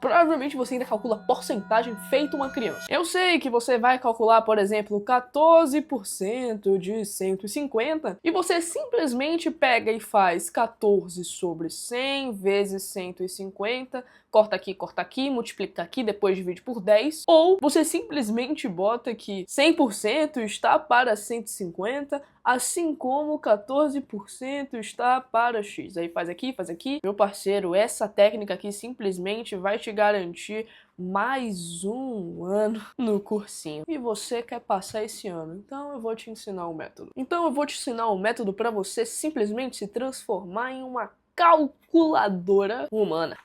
Provavelmente você ainda calcula porcentagem feito uma criança. Eu sei que você vai calcular, por exemplo, 14% de 150 e você simplesmente pega e faz 14 sobre 100 vezes 150, corta aqui, multiplica aqui, depois divide por 10. Ou você simplesmente bota que 100% está para 150, assim como 14% está para x. Aí faz aqui. Meu parceiro, essa técnica aqui simplesmente vai te garantir mais um ano no cursinho. E você quer passar esse ano, então eu vou te ensinar o método. Então eu vou te ensinar o método para você simplesmente se transformar em uma calculadora humana.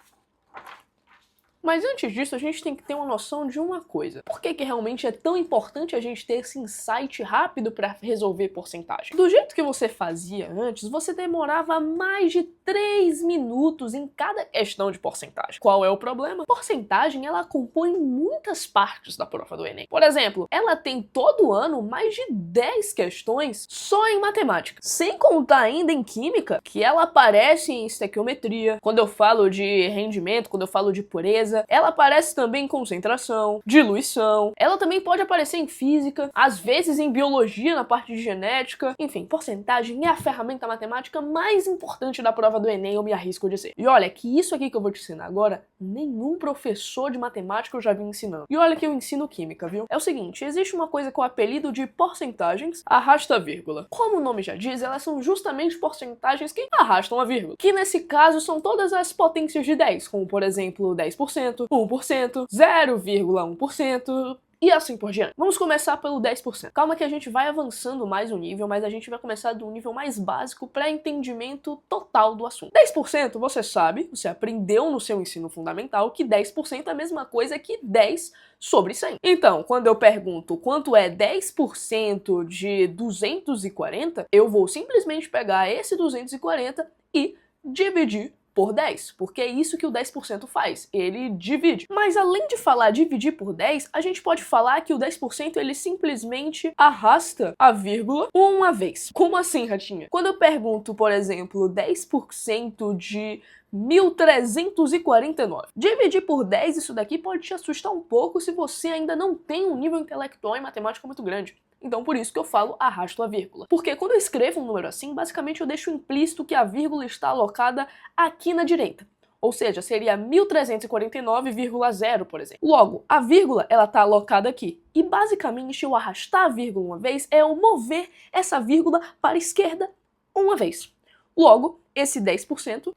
Mas antes disso, a gente tem que ter uma noção de uma coisa. Por que realmente é tão importante a gente ter esse insight rápido para resolver porcentagem? Do jeito que você fazia antes, você demorava mais de 3 minutos em cada questão de porcentagem. Qual é o problema? Porcentagem, ela compõe muitas partes da prova do Enem. Por exemplo, ela tem todo ano mais de 10 questões só em matemática. Sem contar ainda em química, que ela aparece em estequiometria, quando eu falo de rendimento, quando eu falo de pureza. Ela aparece também em concentração, diluição, ela também pode aparecer em física, às vezes em biologia, na parte de genética. Enfim, porcentagem é a ferramenta matemática mais importante da prova do Enem, eu me arrisco a dizer. E olha, que isso aqui que eu vou te ensinar agora, nenhum professor de matemática eu já vi ensinando. E olha que eu ensino química, viu? É o seguinte, existe uma coisa com o apelido de porcentagens arrasta vírgula. Como o nome já diz, elas são justamente porcentagens que arrastam a vírgula. Que nesse caso são todas as potências de 10, como por exemplo 10%, 1%, 0,1%, e assim por diante. Vamos começar pelo 10%. Calma que a gente vai avançando mais o nível, mas a gente vai começar do nível mais básico para entendimento total do assunto. 10%, você sabe, você aprendeu no seu ensino fundamental que 10% é a mesma coisa que 10 sobre 100. Então, quando eu pergunto quanto é 10% de 240, eu vou simplesmente pegar esse 240 e dividir por 10, porque é isso que o 10% faz, ele divide. Mas além de falar dividir por 10, a gente pode falar que o 10% ele simplesmente arrasta a vírgula uma vez. Como assim, Ratinha? Quando eu pergunto, por exemplo, 10% de 1349. Dividir por 10, isso daqui pode te assustar um pouco se você ainda não tem um nível intelectual em matemática muito grande. Então por isso que eu falo arrasto a vírgula. Porque quando eu escrevo um número assim, basicamente eu deixo implícito que a vírgula está alocada aqui na direita. Ou seja, seria 1349,0, por exemplo. Logo, a vírgula, ela está alocada aqui. E basicamente eu arrastar a vírgula uma vez é eu mover essa vírgula para a esquerda uma vez. Logo, esse 10%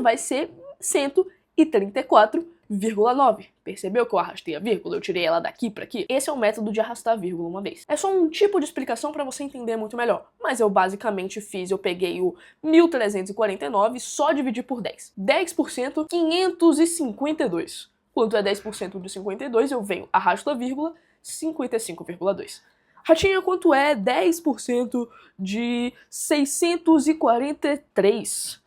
vai ser 134,9. Percebeu que eu arrastei a vírgula? Eu tirei ela daqui para aqui? Esse é o método de arrastar a vírgula uma vez. É só um tipo de explicação para você entender muito melhor. Mas eu basicamente eu peguei o 1349 e só dividi por 10. 10%, 552. Quanto é 10% de 52, eu venho, arrasto a vírgula, 55,2. Ratinha, quanto é 10% de 643?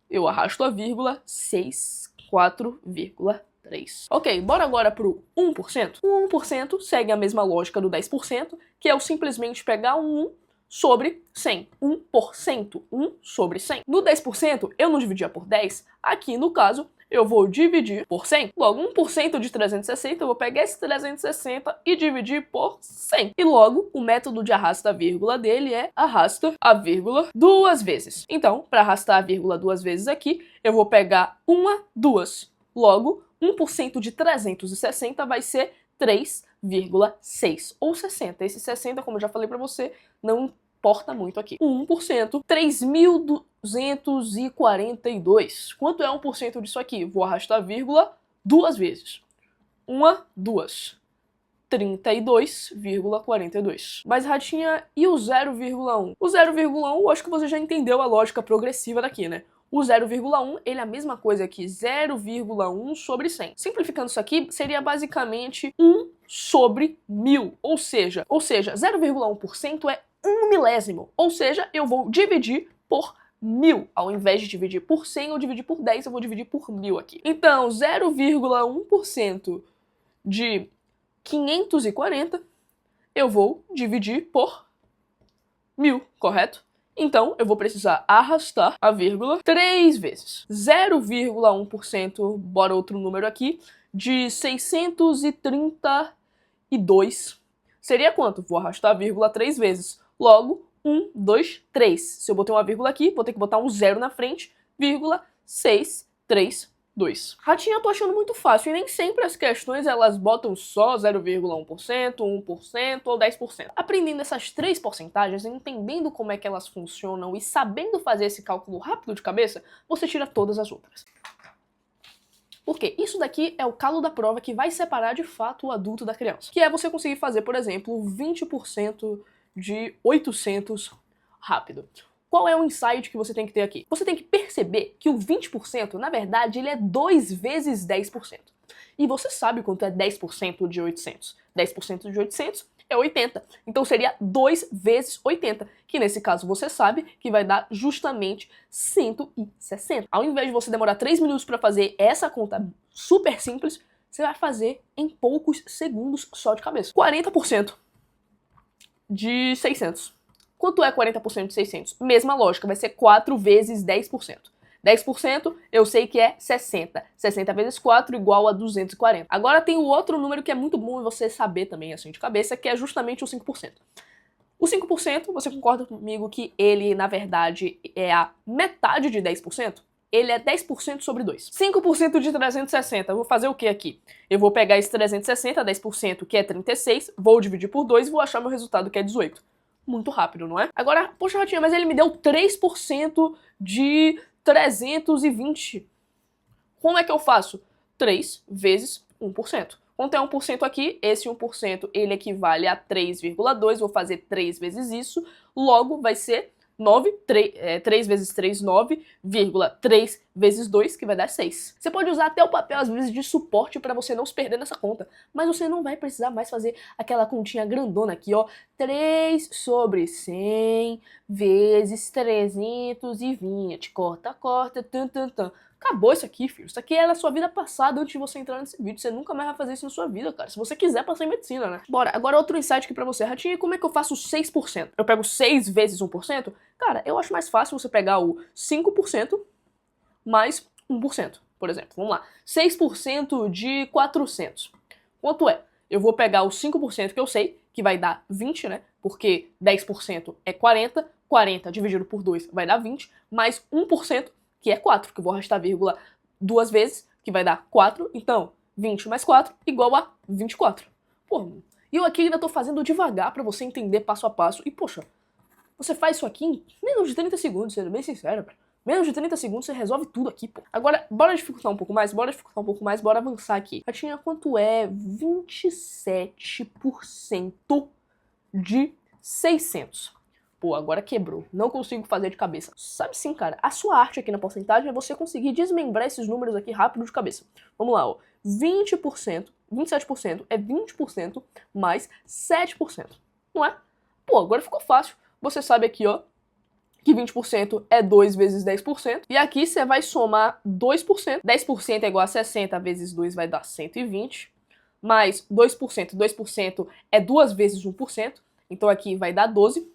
Eu arrasto a vírgula, 64,3. Ok, bora agora pro 1%. O 1% segue a mesma lógica do 10%, que é eu simplesmente pegar um 1 sobre 100. 1%, 1 sobre 100. No 10%, eu não dividia por 10. Aqui, no caso, eu vou dividir por 100. Logo, 1% de 360, eu vou pegar esse 360 e dividir por 100. E logo, o método de arrasta a vírgula dele é arrasta a vírgula duas vezes. Então, para arrastar a vírgula duas vezes aqui, eu vou pegar uma, duas. Logo, 1% de 360 vai ser 3,6 ou 60. Esse 60, como eu já falei para você, não importa muito aqui. 1%, 3.242. Quanto é 1% disso aqui? Vou arrastar a vírgula duas vezes. Uma, duas. 32,42. Mas, Ratinha, e o 0,1? O 0,1, eu acho que você já entendeu a lógica progressiva daqui, né? O 0,1, ele é a mesma coisa que 0,1 sobre 100. Simplificando isso aqui, seria basicamente 1 sobre 1000. Ou seja, 0,1% é 1 milésimo. Ou seja, eu vou dividir por 1000. Ao invés de dividir por 100 ou dividir por 10, eu vou dividir por 1000 aqui. Então, 0,1% de 540, eu vou dividir por 1000, correto? Então, eu vou precisar arrastar a vírgula 3 vezes. 0,1%, bora outro número aqui, de 632 seria quanto? Vou arrastar a vírgula 3 vezes. Logo, 1, 2, 3. Se eu botei uma vírgula aqui, vou ter que botar um zero na frente, vírgula 632. Ratinho, eu tô achando muito fácil, e nem sempre as questões elas botam só 0,1%, 1% ou 10%. Aprendendo essas três porcentagens, entendendo como é que elas funcionam e sabendo fazer esse cálculo rápido de cabeça, você tira todas as outras. Porque isso daqui é o calo da prova que vai separar de fato o adulto da criança. Que é você conseguir fazer, por exemplo, 20% de 800 rápido. Qual é o insight que você tem que ter aqui? Você tem que perceber que o 20%, na verdade, ele é 2 vezes 10%. E você sabe quanto é 10% de 800. 10% de 800 é 80. Então seria 2 vezes 80, que nesse caso você sabe que vai dar justamente 160. Ao invés de você demorar 3 minutos para fazer essa conta super simples, você vai fazer em poucos segundos só de cabeça. 40% de 600. Quanto é 40% de 600? Mesma lógica, vai ser 4 vezes 10%. 10% eu sei que é 60. 60 vezes 4 igual a 240. Agora tem o outro número que é muito bom você saber também assim de cabeça, que é justamente o 5%. O 5%, você concorda comigo que ele, na verdade, é a metade de 10%? Ele é 10% sobre 2. 5% de 360, eu vou fazer o que aqui? Eu vou pegar esse 360, 10%, que é 36, vou dividir por 2 e vou achar meu resultado, que é 18. Muito rápido, não é? Agora, poxa, Ratinha, mas ele me deu 3% de 320. Como é que eu faço? 3 vezes 1%. Quanto é 1% aqui? Esse 1% ele equivale a 3,2. Vou fazer 3 vezes isso. Logo, vai ser 3 vezes 3, 9,3 vezes 2, que vai dar 6. Você pode usar até o papel, às vezes, de suporte para você não se perder nessa conta. Mas você não vai precisar mais fazer aquela continha grandona aqui, ó. 3 sobre 100 vezes 320. Corta, corta, tan, tan, tan. Acabou isso aqui, filho. Isso aqui era a sua vida passada antes de você entrar nesse vídeo. Você nunca mais vai fazer isso na sua vida, cara. Se você quiser passar em medicina, né? Bora. Agora outro insight aqui pra você. Ratinho, como é que eu faço 6%? Eu pego 6 vezes 1%? Cara, eu acho mais fácil você pegar o 5% mais 1%, por exemplo. Vamos lá. 6% de 400. Quanto é? Eu vou pegar o 5% que eu sei, que vai dar 20, né? Porque 10% é 40. 40 dividido por 2 vai dar 20. Mais 1%, que é 4, que eu vou arrastar a vírgula 2 vezes, que vai dar 4. Então, 20 mais 4 igual a 24. Pô, e eu aqui ainda tô fazendo devagar pra você entender passo a passo. E, poxa, você faz isso aqui em menos de 30 segundos, sendo bem sincero, cara. Menos de 30 segundos você resolve tudo aqui, pô. Agora, bora dificultar um pouco mais, bora avançar aqui. Ratinha, quanto é 27% de 600? Pô, agora quebrou. Não consigo fazer de cabeça. Sabe sim, cara. A sua arte aqui na porcentagem é você conseguir desmembrar esses números aqui rápido de cabeça. Vamos lá, ó. 20%, 27% é 20% mais 7%. Não é? Pô, agora ficou fácil. Você sabe aqui, ó, que 20% é 2 vezes 10%. E aqui você vai somar 2%. 10% é igual a 60 vezes 2 vai dar 120. Mais 2%. 2% é 2 vezes 1%. Então aqui vai dar 12.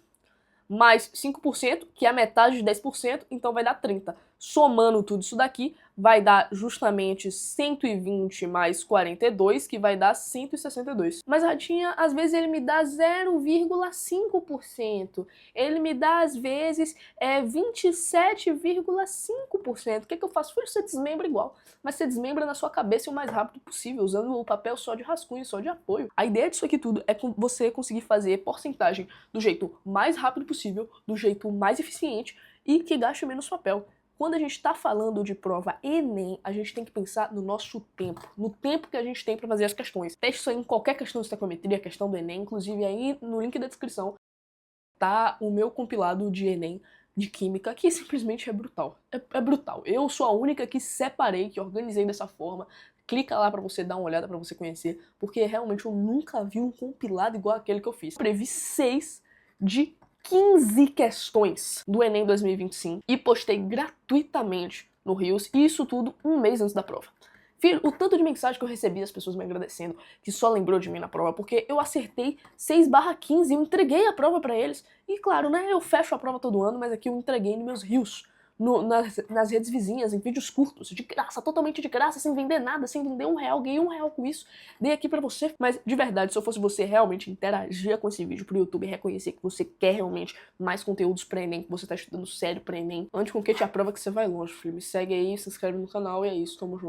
Mais 5%, que é a metade de 10%, então vai dar 30. Somando tudo isso daqui, vai dar justamente 120 mais 42, que vai dar 162. Mas, Ratinha, às vezes ele me dá 0,5%. Ele me dá, às vezes, 27,5%. O que é que eu faço? Filho, você desmembra igual. Mas você desmembra na sua cabeça o mais rápido possível, usando o papel só de rascunho, só de apoio. A ideia disso aqui tudo é você conseguir fazer porcentagem do jeito mais rápido possível, do jeito mais eficiente e que gaste menos papel. Quando a gente está falando de prova Enem, a gente tem que pensar no nosso tempo, no tempo que a gente tem para fazer as questões. Teste isso aí em qualquer questão de estequiometria, questão do Enem, inclusive aí no link da descrição tá o meu compilado de Enem de Química, que simplesmente é brutal. É brutal. Eu sou a única que separei, que organizei dessa forma. Clica lá pra você dar uma olhada, pra você conhecer, porque realmente eu nunca vi um compilado igual aquele que eu fiz. Previ 6 de 15 questões do Enem 2025 e postei gratuitamente no Rios, e isso tudo um mês antes da prova. Filho, o tanto de mensagem que eu recebi, as pessoas me agradecendo, que só lembrou de mim na prova, porque eu acertei 6/15 e eu entreguei a prova pra eles. E claro, né, eu fecho a prova todo ano, mas aqui eu entreguei nos meus rios, nas redes vizinhas, em vídeos curtos, de graça, totalmente de graça, sem vender nada, sem vender R$1, ganhei R$1 com isso, dei aqui pra você. Mas, de verdade, se eu fosse você, realmente interagia com esse vídeo pro YouTube e reconhecer que você quer realmente mais conteúdos pra Enem, que você tá estudando sério pra Enem, antes com que te aprova que você vai longe, filho. Me segue aí, se inscreve no canal e é isso, tamo junto.